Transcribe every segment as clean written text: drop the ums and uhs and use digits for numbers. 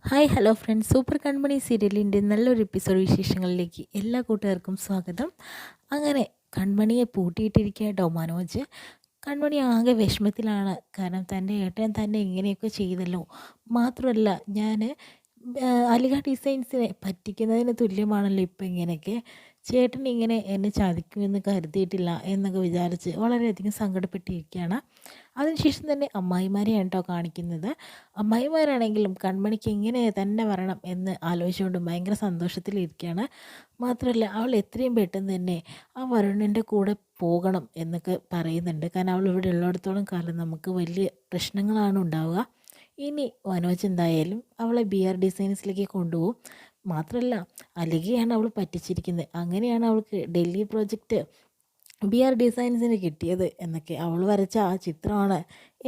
Hi hello friends, super കൺമണി സീരിയലിൻ്റെ നല്ലൊരു episode വിശേഷങ്ങളിലേക്ക് എല്ലാ കൂട്ടുകാർക്കും സ്വാഗതം. അങ്ങനെ കൺമണിയെ പൂട്ടിയിട്ടിരിക്കുക കേട്ടോ മനോജ്. കൺമണി ആകെ വിഷമത്തിലാണ്. കാരണം തൻ്റെ ഏട്ടൻ തന്നെ ഇങ്ങനെയൊക്കെ ചെയ്തല്ലോ. മാത്രമല്ല ഞാൻ അലിഗ ഡിസൈൻസിനെ പറ്റിക്കുന്നതിന് തുല്യമാണല്ലോ ഇപ്പം ഇങ്ങനെയൊക്കെ. ചേട്ടൻ ഇങ്ങനെ എന്നെ ചതിക്കുമെന്ന് കരുതിയിട്ടില്ല എന്നൊക്കെ വിചാരിച്ച് വളരെയധികം സങ്കടപ്പെട്ടിരിക്കുകയാണ്. അതിനുശേഷം തന്നെ അമ്മായിമാരെയാണ് കേട്ടോ കാണിക്കുന്നത്. അമ്മായിമാരാണെങ്കിലും കൺമണിക്ക് ഇങ്ങനെ തന്നെ വരണം എന്ന് ആലോചിച്ചുകൊണ്ട് ഭയങ്കര സന്തോഷത്തിലിരിക്കുകയാണ്. മാത്രമല്ല അവൾ എത്രയും പെട്ടെന്ന് തന്നെ ആ വരുണിൻ്റെ കൂടെ പോകണം എന്നൊക്കെ പറയുന്നുണ്ട്. കാരണം അവൾ ഇവിടെ ഉള്ളിടത്തോളം കാലം നമുക്ക് വലിയ പ്രശ്നങ്ങളാണ് ഉണ്ടാവുക. ഇനി മനോജ് എന്തായാലും അവളെ BR ഡിസൈൻസിലേക്ക് കൊണ്ടുപോകും. മാത്രമല്ല അലികയാണ് അവൾ പറ്റിച്ചിരിക്കുന്നത്. അങ്ങനെയാണ് അവൾക്ക് ഡൽഹി പ്രോജക്റ്റ് BR ഡിസൈൻസിന് കിട്ടിയത് എന്നൊക്കെ അവൾ വരച്ച ആ ചിത്രമാണ്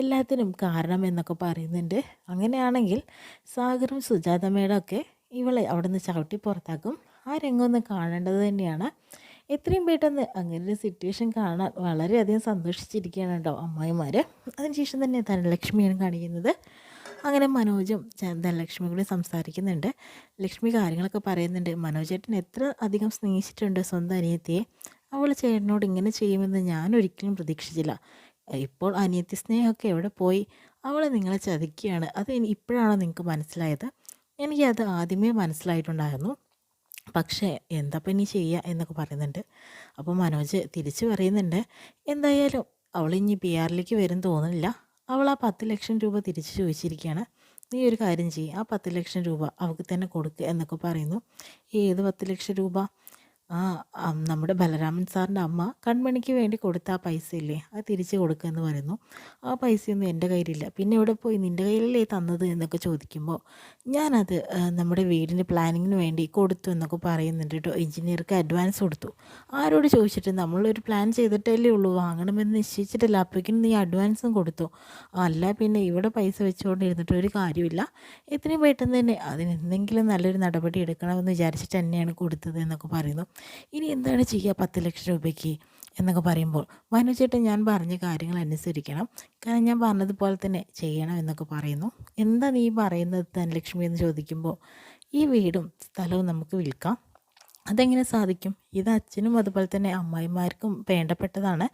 എല്ലാത്തിനും കാരണം എന്നൊക്കെ പറയുന്നുണ്ട്. അങ്ങനെയാണെങ്കിൽ സാഗറും സുജാത മേഡമൊക്കെ ഇവളെ അവിടെ നിന്ന് ചവിട്ടി പുറത്താക്കും. ആ രംഗമൊന്ന് കാണേണ്ടത് തന്നെയാണ്. എത്രയും പെട്ടെന്ന് അങ്ങനെ ഒരു സിറ്റുവേഷൻ കാണാൻ വളരെയധികം സന്തോഷിച്ചിരിക്കുകയാണ് കേട്ടോ അമ്മായിമാർ. അതിനുശേഷം തന്നെ ധനലക്ഷ്മിയാണ് കാണിക്കുന്നത്. അങ്ങനെ മനോജും ധനലക്ഷ്മിയും കൂടി സംസാരിക്കുന്നുണ്ട്. ലക്ഷ്മി കാര്യങ്ങളൊക്കെ പറയുന്നുണ്ട്. മനോജ് ചേട്ടൻ എത്ര അധികം സ്നേഹിച്ചിട്ടുണ്ട് സ്വന്തം അനിയത്തിയെ. അവൾ ചേട്ടനോട് ഇങ്ങനെ ചെയ്യുമെന്ന് ഞാൻ ഒരിക്കലും പ്രതീക്ഷിച്ചില്ല. ഇപ്പോൾ അനിയത്തി സ്നേഹമൊക്കെ എവിടെ പോയി? അവൾ നിങ്ങളെ ചതിക്കുകയാണ്. അത് ഇപ്പോഴാണോ നിങ്ങൾക്ക് മനസ്സിലായത്? എനിക്കത് ആദ്യമേ മനസ്സിലായിട്ടുണ്ടായിരുന്നു. പക്ഷേ എന്താപ്പം ഇനി ചെയ്യുക എന്നൊക്കെ പറയുന്നുണ്ട്. അപ്പോൾ മനോജ് തിരിച്ചു പറയുന്നുണ്ട്, എന്തായാലും അവളിനി PR-ലേക്ക് വരും തോന്നുന്നില്ല. അവൾ ആ 10 ലക്ഷം രൂപ തിരിച്ച് ചോദിച്ചിരിക്കുകയാണ്. നീ ഒരു കാര്യം ചെയ്യ്, ആ 10 ലക്ഷം രൂപ അവൾക്ക് തന്നെ കൊടുക്കുക എന്നൊക്കെ പറയുന്നു. ഏത് 10 ലക്ഷം രൂപ? ആ നമ്മുടെ ബലരാമൻ സാറിൻ്റെ അമ്മ കൺമണിക്ക് വേണ്ടി കൊടുത്ത ആ പൈസ ഇല്ലേ, അത് തിരിച്ച് കൊടുക്കുമെന്ന് പറയുന്നു. ആ പൈസയൊന്നും എൻ്റെ കയ്യിലില്ല. പിന്നെ ഇവിടെ പോയി നിൻ്റെ കയ്യിലല്ലേ തന്നത് എന്നൊക്കെ ചോദിക്കുമ്പോൾ ഞാനത് നമ്മുടെ വീടിൻ്റെ പ്ലാനിങ്ങിന് വേണ്ടി കൊടുത്തു എന്നൊക്കെ പറയുന്നുണ്ട് കേട്ടോ. എഞ്ചിനീയർക്ക് അഡ്വാൻസ് കൊടുത്തു. ആരോട് ചോദിച്ചിട്ട്? നമ്മളൊരു പ്ലാൻ ചെയ്തിട്ടല്ലേ ഉള്ളൂ, വാങ്ങണമെന്ന് നിശ്ചയിച്ചിട്ടില്ല. അപ്പോഴേക്കും നീ അഡ്വാൻസും കൊടുത്തു. അല്ല പിന്നെ ഇവിടെ പൈസ വെച്ചുകൊണ്ടിരുന്നിട്ട് ഒരു കാര്യമില്ല. എത്രയും പെട്ടെന്ന് തന്നെ അതിനെന്തെങ്കിലും നല്ലൊരു നടപടി എടുക്കണമെന്ന് വിചാരിച്ചിട്ട് തന്നെയാണ് കൊടുത്തത് എന്നൊക്കെ പറയുന്നു. ഇനി എന്താണ് ചെയ്യുക 10 ലക്ഷം രൂപയ്ക്ക് എന്നൊക്കെ പറയുമ്പോൾ മനോജേട്ടൻ ഞാൻ പറഞ്ഞ കാര്യങ്ങൾ അനുസരിക്കണം, കാരണം ഞാൻ പറഞ്ഞതുപോലെ തന്നെ ചെയ്യണം എന്നൊക്കെ പറയുന്നു. എന്താ നീ പറയുന്നത് ധനലക്ഷ്മി എന്ന് ചോദിക്കുമ്പോൾ ഈ വീടും സ്ഥലവും നമുക്ക് വിൽക്കാം. അതെങ്ങനെ സാധിക്കും? ഇത് അച്ഛനും അതുപോലെ തന്നെ അമ്മായിമാർക്കും വേണ്ടപ്പെട്ടതാണ്.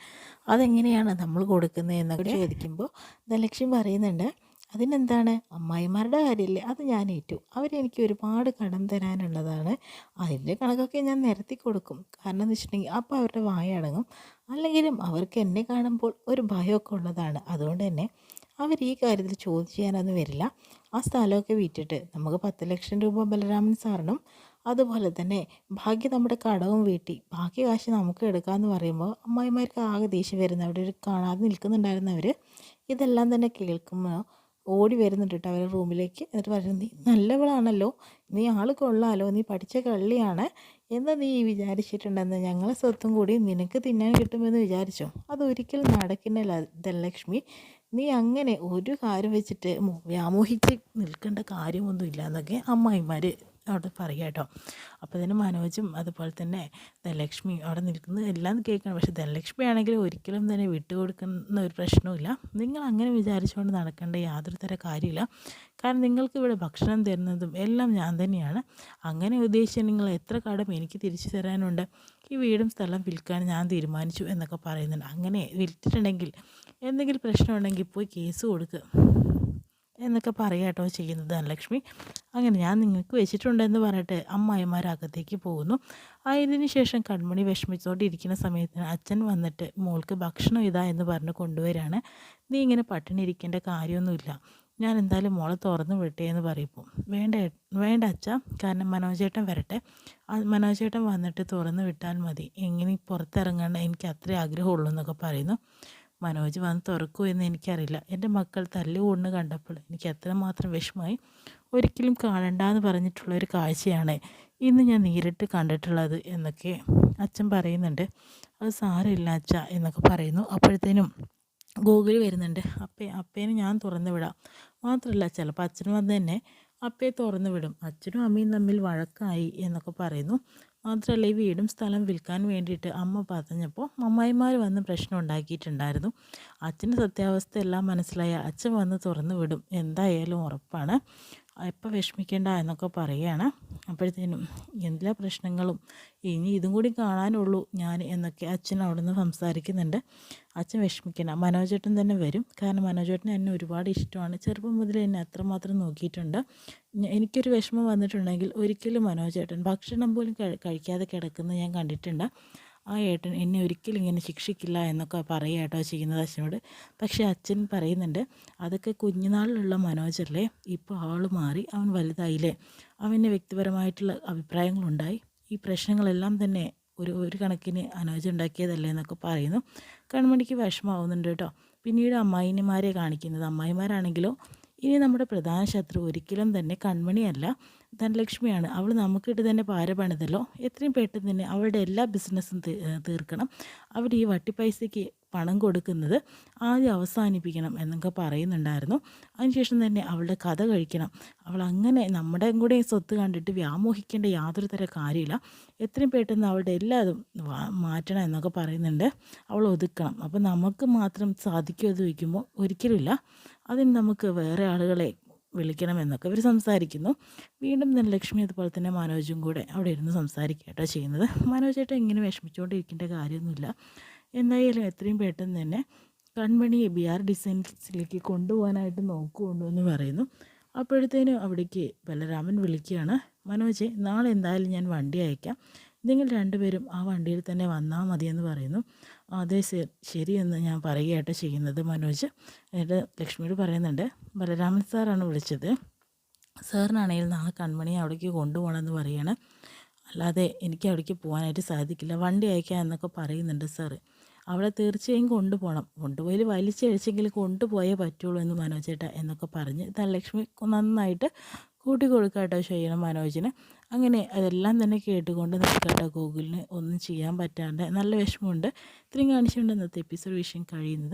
അതെങ്ങനെയാണ് നമ്മൾ കൊടുക്കുന്നത് എന്നൊക്കെ ചോദിക്കുമ്പോൾ ധനലക്ഷ്മി പറയുന്നുണ്ട്, അതിനെന്താണ്, അമ്മായിമാരുടെ കാര്യമില്ലേ, അത് ഞാൻ ഏറ്റു. അവരെനിക്ക് ഒരുപാട് കടം തരാനുള്ളതാണ്. അതിൻ്റെ കണക്കൊക്കെ ഞാൻ നിരത്തി കൊടുക്കും. കാരണം എന്ന് വെച്ചിട്ടുണ്ടെങ്കിൽ അപ്പോൾ അവരുടെ വായ അടങ്ങും. അല്ലെങ്കിലും അവർക്ക് എന്നെ കാണുമ്പോൾ ഒരു ഭയമൊക്കെ ഉള്ളതാണ്. അതുകൊണ്ട് തന്നെ അവർ ഈ കാര്യത്തിൽ ചോദ്യം ചെയ്യാനൊന്നും വരില്ല. ആ സ്ഥലമൊക്കെ വിറ്റിട്ട് നമുക്ക് 10 ലക്ഷം രൂപ ബലരാമൻ സാറിനും അതുപോലെ തന്നെ ബാക്കി നമ്മുടെ കടവും വീട്ടി ബാക്കി കാശ് നമുക്ക് എടുക്കാമെന്ന് പറയുമ്പോൾ അമ്മായിമാർക്ക് ആകെ ദേഷ്യം വരുന്നു. അവിടെ ഒരു കാണാതെ നിൽക്കുന്നുണ്ടായിരുന്നവർ ഇതെല്ലാം തന്നെ കേൾക്കുമ്പോൾ ഓടി വരുന്നുണ്ട് കേട്ടോ അവരുടെ റൂമിലേക്ക്. എന്നിട്ട് പറയുന്നത്, നീ നല്ലവളാണല്ലോ, നീ ആൾ കൊള്ളാലോ, നീ പഠിച്ച കള്ളിയാണ് എന്ന് നീ വിചാരിച്ചിട്ടുണ്ടെന്ന് ഞങ്ങളെ സ്വത്തും കൂടി നിനക്ക് തിന്നാൻ കിട്ടുമെന്ന് വിചാരിച്ചോ? അതൊരിക്കലും നടക്കില്ല ധനലക്ഷ്മി. നീ അങ്ങനെ ഒരു കാര്യം വെച്ചിട്ട് വ്യാമോഹിച്ച് നിൽക്കേണ്ട കാര്യമൊന്നുമില്ല എന്നൊക്കെ അമ്മായിമാർ അവിടെ പറയുക കേട്ടോ. അപ്പോൾ തന്നെ മനോജും അതുപോലെ തന്നെ ധനലക്ഷ്മി അവിടെ നിൽക്കുന്നത് എല്ലാം കേൾക്കണം. പക്ഷേ ധനലക്ഷ്മി ആണെങ്കിൽ ഒരിക്കലും തന്നെ വിട്ടുകൊടുക്കുന്ന ഒരു പ്രശ്നവുമില്ല. നിങ്ങൾ അങ്ങനെ വിചാരിച്ചുകൊണ്ട് നടക്കേണ്ട യാതൊരു തര കാര്യമില്ല. കാരണം നിങ്ങൾക്ക് ഇവിടെ ഭക്ഷണം തരുന്നതും എല്ലാം ഞാൻ തന്നെയാണ്. അങ്ങനെ ഉദ്ദേശിച്ച് നിങ്ങൾ എത്ര കടം എനിക്ക് തിരിച്ചു തരാനുണ്ട്? ഈ വീടും സ്ഥലം വിൽക്കാൻ ഞാൻ തീരുമാനിച്ചു എന്നൊക്കെ പറയുന്നുണ്ട്. അങ്ങനെ വിറ്റിട്ടുണ്ടെങ്കിൽ എന്തെങ്കിലും പ്രശ്നമുണ്ടെങ്കിൽ പോയി കേസ് കൊടുക്കുക എന്നൊക്കെ പറയാട്ടോ ചെയ്യുന്നത് ധനലക്ഷ്മി. അങ്ങനെ ഞാൻ നിങ്ങൾക്ക് വെച്ചിട്ടുണ്ടെന്ന് പറഞ്ഞിട്ട് അമ്മായിമാരകത്തേക്ക് പോകുന്നു. അതിന് ശേഷം കൺമണി വിഷമിച്ചോണ്ടിരിക്കുന്ന സമയത്ത് അച്ഛൻ വന്നിട്ട് മോൾക്ക് ഭക്ഷണം ഇതാ എന്ന് പറഞ്ഞ് കൊണ്ടുവരാണ്. നീ ഇങ്ങനെ പട്ടിണി ഇരിക്കേണ്ട കാര്യമൊന്നുമില്ല, ഞാൻ എന്തായാലും മോളെ തുറന്ന് വിട്ടേ എന്ന് പറയുമ്പോൾ വേണ്ട വേണ്ട അച്ഛാ, കാരണം മനോജേട്ടൻ വരട്ടെ, മനോജേട്ടൻ വന്നിട്ട് തുറന്ന് വിട്ടാൽ മതി, എങ്ങനെ പുറത്തിറങ്ങാണ്ട് എനിക്ക് അത്രേ ആഗ്രഹമുള്ളൂ എന്നൊക്കെ പറയുന്നു. മനോജ് വന്ന് തുറക്കൂ എന്ന് എനിക്കറിയില്ല. എൻ്റെ മക്കൾ തല്ലുകൂടുന്ന കണ്ടപ്പോൾ എനിക്ക് എത്രമാത്രം വിഷമമായി. ഒരിക്കലും കാണണ്ടെന്ന് പറഞ്ഞിട്ടുള്ളൊരു കാഴ്ചയാണ് ഇന്ന് ഞാൻ നേരിട്ട് കണ്ടിട്ടുള്ളത് എന്നൊക്കെ അച്ഛൻ പറയുന്നുണ്ട്. അത് സാരമില്ല അച്ഛ എന്നൊക്കെ പറയുന്നു. അപ്പോഴത്തേനും ഗൂഗിൾ വരുന്നുണ്ട്. അപ്പേനെ ഞാൻ തുറന്നു വിടാം. മാത്രമല്ല ചിലപ്പോൾ അച്ഛനും വന്ന് തന്നെ അപ്പയെ തുറന്നു വിടും. അച്ഛനും അമ്മയും തമ്മിൽ വഴക്കായി എന്നൊക്കെ പറയുന്നു. മാത്രമല്ല ഈ വീടും സ്ഥലം വിൽക്കാൻ വേണ്ടിയിട്ട് അമ്മ പറഞ്ഞപ്പോൾ അമ്മായിമാർ വന്ന് പ്രശ്നം ഉണ്ടാക്കിയിട്ടുണ്ടായിരുന്നു. അച്ഛൻ്റെ സത്യാവസ്ഥ എല്ലാം മനസ്സിലായ അച്ഛൻ വന്ന് തുറന്നു വിടും, എന്തായാലും ഉറപ്പാണ്. എപ്പോൾ വിഷമിക്കേണ്ട എന്നൊക്കെ പറയുകയാണ്. അപ്പോഴത്തേനും എല്ലാ പ്രശ്നങ്ങളും ഇനി ഇതും കൂടി കാണാനുള്ളൂ ഞാൻ എന്നൊക്കെ അച്ഛൻ അവിടെ നിന്ന് സംസാരിക്കുന്നുണ്ട്. അച്ഛൻ വിഷമിക്കണം, മനോജേട്ടൻ തന്നെ വരും. കാരണം മനോജേട്ടന് എന്നെ ഒരുപാട് ഇഷ്ടമാണ്. ചെറുപ്പം മുതൽ എന്നെ അത്രമാത്രം നോക്കിയിട്ടുണ്ട്. എനിക്കൊരു വിഷമം വന്നിട്ടുണ്ടെങ്കിൽ ഒരിക്കലും മനോജേട്ടൻ ഭക്ഷണം പോലും കഴിക്കാതെ കിടക്കുന്നത് ഞാൻ കണ്ടിട്ടുണ്ട്. ആ ഏട്ടൻ എന്നെ ഒരിക്കലും ഇങ്ങനെ ശിക്ഷിക്കില്ല എന്നൊക്കെ പറയുക കേട്ടോ ചെയ്യുന്നത് അച്ഛനോട്. പക്ഷേ അച്ഛൻ പറയുന്നുണ്ട്, അതൊക്കെ കുഞ്ഞുനാളിലുള്ള മനോജല്ലേ, ഇപ്പോൾ ആൾ മാറി, അവൻ വലുതായില്ലേ, അവന് വ്യക്തിപരമായിട്ടുള്ള അഭിപ്രായങ്ങളുണ്ടായി, ഈ പ്രശ്നങ്ങളെല്ലാം തന്നെ ഒരു കണക്കിന് അനോജ ഉണ്ടാക്കിയതല്ലേ എന്നൊക്കെ പറയുന്നു. കൺമണിക്ക് വിഷമാവുന്നുണ്ട് കേട്ടോ. പിന്നീട് അമ്മായിമാരെ കാണിക്കുന്നത്, അമ്മായിമാരാണെങ്കിലോ ഇനി നമ്മുടെ പ്രധാന ശത്രു ഒരിക്കലും തന്നെ കൺമണിയല്ല, ധനലക്ഷ്മിയാണ്. അവൾ നമുക്കിട്ട് തന്നെ പാര പണിതല്ലോ, എത്രയും പെട്ടെന്ന് തന്നെ അവളുടെ എല്ലാ ബിസിനസ്സും തീർക്കണം, അവിടെ ഈ വട്ടിപ്പൈസയ്ക്ക് പണം കൊടുക്കുന്നത് ആദ്യം അവസാനിപ്പിക്കണം എന്നൊക്കെ പറയുന്നുണ്ടായിരുന്നു. അതിനുശേഷം തന്നെ അവളുടെ കഥ കഴിക്കണം, അവൾ അങ്ങനെ നമ്മുടെ കൂടെ സ്വത്ത് കണ്ടിട്ട് വ്യാമോഹിക്കേണ്ട യാതൊരു തര കാര്യമില്ല, എത്രയും പെട്ടെന്ന് അവളുടെ എല്ലാതും മാറ്റണം എന്നൊക്കെ പറയുന്നുണ്ട്. അവൾ ഒതുക്കണം. അപ്പോൾ നമുക്ക് മാത്രം സാധിക്കുമെന്ന് വയ്ക്കുമ്പോൾ ഒരിക്കലുമില്ല, അതിന് നമുക്ക് വേറെ ആളുകളെ വിളിക്കണമെന്നൊക്കെ ഇവർ സംസാരിക്കുന്നു. വീണ്ടും ധനലക്ഷ്മി അതുപോലെ തന്നെ മനോജും കൂടെ അവിടെ ഇരുന്ന് സംസാരിക്കുക കേട്ടോ ചെയ്യുന്നത്. മനോജേട്ടൻ ഇങ്ങനെ വിഷമിച്ചുകൊണ്ടിരിക്കേണ്ട കാര്യമൊന്നുമില്ല, എന്തായാലും എത്രയും പെട്ടെന്ന് തന്നെ കൺമണിയെ BR ഡിസൈൻസിലേക്ക് കൊണ്ടുപോകാനായിട്ട് നോക്കുകൊണ്ടു എന്ന് പറയുന്നു. അപ്പോഴത്തേനും അവിടേക്ക് ബലരാമൻ വിളിക്കുകയാണ്, മനോജെ നാളെ എന്തായാലും ഞാൻ വണ്ടി അയക്കാം, നിങ്ങൾ രണ്ടുപേരും ആ വണ്ടിയിൽ തന്നെ വന്നാൽ മതിയെന്ന് പറയുന്നു. അതെ ശരിയെന്ന് ഞാൻ പറയുകയായിട്ട് ചെയ്യുന്നത് മനോജ്. എന്നിട്ട് ലക്ഷ്മിയോട് പറയുന്നുണ്ട്, ബലരാമൻ സാറാണ് വിളിച്ചത്, സാറിനാണെങ്കിൽ നാളെ കൺമണിയെ അവിടേക്ക് കൊണ്ടുപോകണമെന്ന് പറയാണ്, അല്ലാതെ എനിക്ക് അവിടേക്ക് പോകാനായിട്ട് സാധിക്കില്ല, വണ്ടി അയക്കാം എന്നൊക്കെ പറയുന്നുണ്ട് സാറ്, അവളെ തീർച്ചയായും കൊണ്ടുപോകണം, കൊണ്ടുപോയി വലിച്ചഴിച്ചെങ്കിൽ കൊണ്ടുപോയേ പറ്റുള്ളൂ എന്ന് മനോജേട്ട എന്നൊക്കെ പറഞ്ഞ് ധനലക്ഷ്മി നന്നായിട്ട് കൂട്ടി കൊടുക്കാട്ടോ ചെയ്യണം മനോജിന്. അങ്ങനെ അതെല്ലാം തന്നെ കേട്ടുകൊണ്ട് നിൽക്കാട്ടോ ഗൂഗിളിന് ഒന്നും ചെയ്യാൻ പറ്റാണ്ട് നല്ല വിഷമമുണ്ട്. ഇത്രയും കാണിച്ചുകൊണ്ട് ഇന്നത്തെ എപ്പിസോഡ് വിഷയം കഴിയുന്നത്.